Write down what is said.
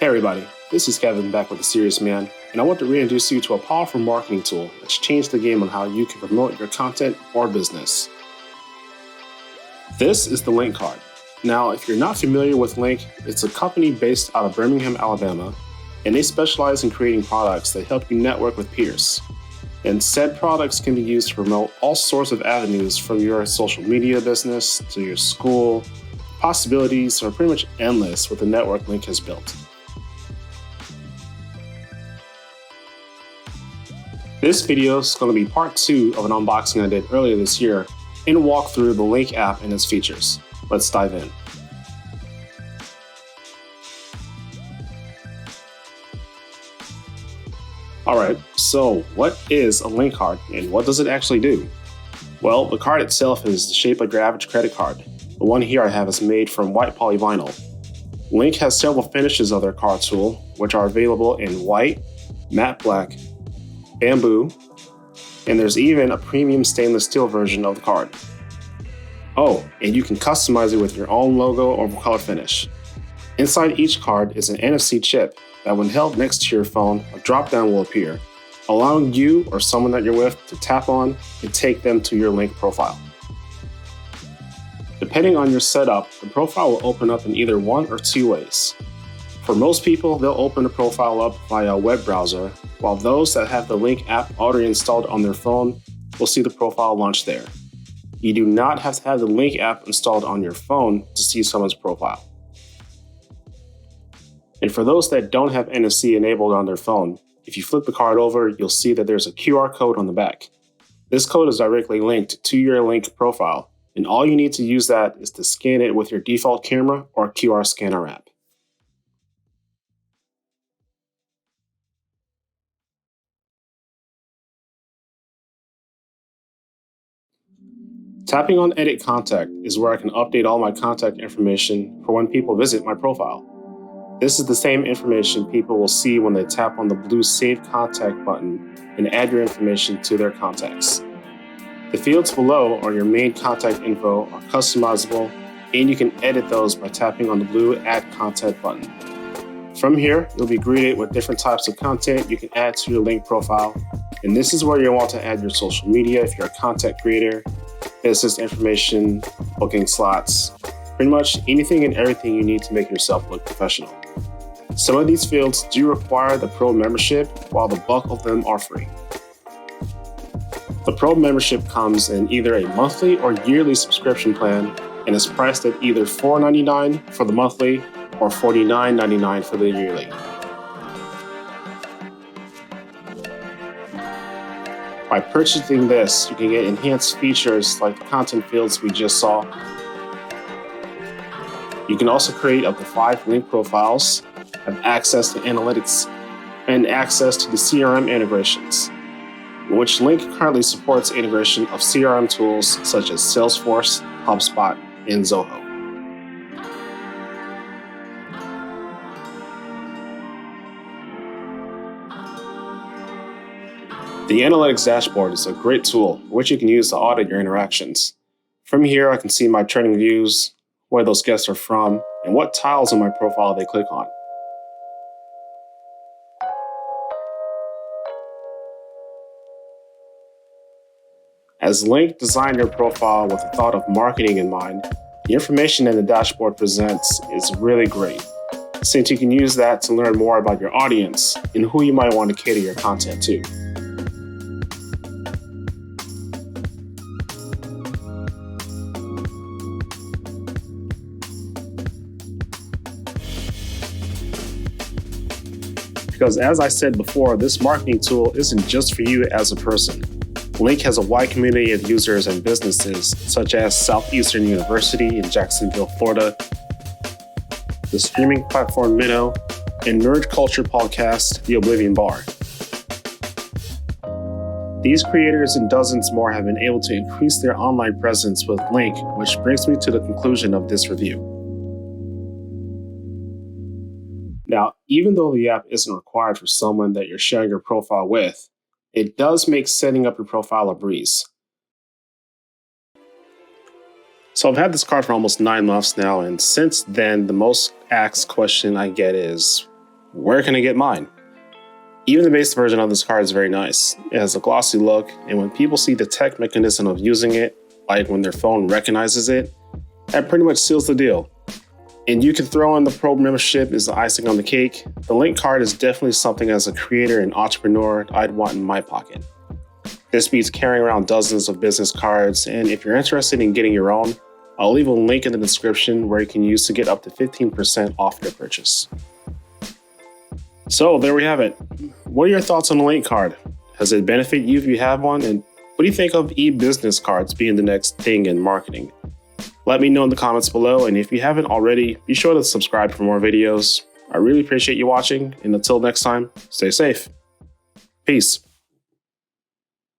Hey everybody, this is Kevin back with The Serious Man, and I want to reintroduce you to a powerful marketing tool that's changed the game on how you can promote your content or business. This is the Link Card. Now, if you're not familiar with Link, it's a company based out of Birmingham, Alabama, and they specialize in creating products that help you network with peers. And said products can be used to promote all sorts of avenues from your social media business to your school. Possibilities are pretty much endless with the network Link has built. This video is going to be part 2 of an unboxing I did earlier this year and walk through the Link app and its features. Let's dive in. Alright, so what is a Link card and what does it actually do? Well, the card itself is the shape of your average credit card. The one here I have is made from white polyvinyl. Link has several finishes of their card tool, which are available in white, matte black, bamboo, and there's even a premium stainless steel version of the card. Oh, and you can customize it with your own logo or color finish. Inside each card is an NFC chip that when held next to your phone, a drop-down will appear, allowing you or someone that you're with to tap on and take them to your Link profile. Depending on your setup, the profile will open up in either one or two ways. For most people, they'll open the profile up via a web browser, while those that have the Link app already installed on their phone will see the profile launch there. You do not have to have the Link app installed on your phone to see someone's profile. And for those that don't have NFC enabled on their phone, if you flip the card over, you'll see that there's a QR code on the back. This code is directly linked to your Link profile, and all you need to use that is to scan it with your default camera or QR scanner app. Tapping on Edit Contact is where I can update all my contact information for when people visit my profile. This is the same information people will see when they tap on the blue Save Contact button and add your information to their contacts. The fields below are your main contact info are customizable, and you can edit those by tapping on the blue Add Contact button. From here, you'll be greeted with different types of content you can add to your Link profile, and this is where you'll want to add your social media if you're a content creator, business information, booking slots, pretty much anything and everything you need to make yourself look professional. Some of these fields do require the Pro membership, while the bulk of them are free. The Pro membership comes in either a monthly or yearly subscription plan and is priced at either $4.99 for the monthly or $49.99 for the yearly. By purchasing this, you can get enhanced features like the content fields we just saw. You can also create up to 5 Link profiles, have access to analytics, and access to the CRM integrations, which Link currently supports integration of CRM tools such as Salesforce, HubSpot, and Zoho. The Analytics dashboard is a great tool which you can use to audit your interactions. From here, I can see my trending views, where those guests are from, and what tiles in my profile they click on. As Link designed your profile with the thought of marketing in mind, the information that the dashboard presents is really great, since you can use that to learn more about your audience and who you might want to cater your content to. Because as I said before, this marketing tool isn't just for you as a person. Link has a wide community of users and businesses, such as Southeastern University in Jacksonville, Florida, the streaming platform Minnow, and nerd culture podcast, The Oblivion Bar. These creators and dozens more have been able to increase their online presence with Link, which brings me to the conclusion of this review. Now, even though the app isn't required for someone that you're sharing your profile with, it does make setting up your profile a breeze. So I've had this card for almost 9 months now, and since then, the most asked question I get is, where can I get mine? Even the base version of this card is very nice. It has a glossy look, and when people see the tech mechanism of using it, like when their phone recognizes it, that pretty much seals the deal. And you can throw in the Pro membership as the icing on the cake. The Link card is definitely something as a creator and entrepreneur I'd want in my pocket. This beats carrying around dozens of business cards, and if you're interested in getting your own, I'll leave a link in the description where you can use to get up to 15% off your purchase. So there we have it. What are your thoughts on the Link card? Does it benefit you if you have one? And what do you think of e-business cards being the next thing in marketing? Let me know in the comments below, and if you haven't already, be sure to subscribe for more videos. I really appreciate you watching, and until next time, stay safe. Peace.